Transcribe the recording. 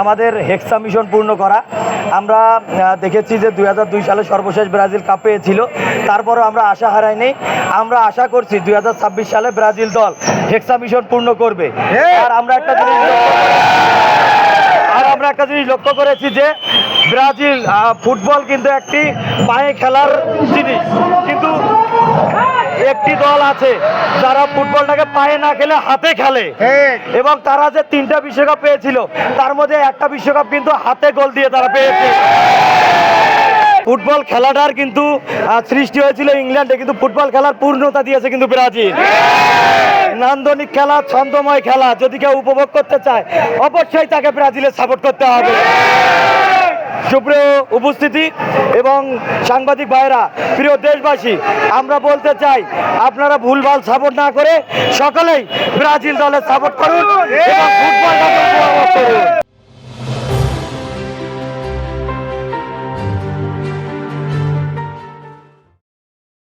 আমাদের হেক্সা মিশন পূর্ণ করা। আমরা দেখেছি যে 2002 সালে সর্বশেষ ব্রাজিল কাপ পেয়েছিল, তারপরও আমরা আশা হারাইনি। আমরা আশা করছি 2026 সালে ব্রাজিল দল হেক্সা মিশন পূর্ণ করবে। আর আমরা একটা জিনিস লক্ষ্য করেছি যে ব্রাজিল ফুটবল কিন্তু একটি পায়ে খেলার জিনিস, কিন্তু একটি দল আছে যারা ফুটবলটাকে পায়ে না খেলে হাতে খেলে, এবং তারা যে 3টা বিশ্বকাপ পেয়েছিল তার মধ্যে একটা বিশ্বকাপ কিন্তু হাতে গোল দিয়ে তারা পেয়েছে। ফুটবল খেলাটার কিন্তু সৃষ্টি হয়েছিল ইংল্যান্ডে, কিন্তু ফুটবল খেলার পূর্ণতা দিয়েছে কিন্তু ব্রাজিল। নান্দনিক খেলা, ছন্দময় খেলা যদি কেউ উপভোগ করতে চায় অবশ্যই তাকে ব্রাজিলের সাপোর্ট করতে হবে। সুপ্রিয় উপস্থিতি এবং সাংবাদিক ভাইরা, প্রিয় দেশবাসী, আমরা বলতে চাই আপনারা ভুলভাল সাপোর্ট না করে সকলেই ব্রাজিল দলের সাপোর্ট করুন এবং ফুটবলটাকে উপভোগ করুন।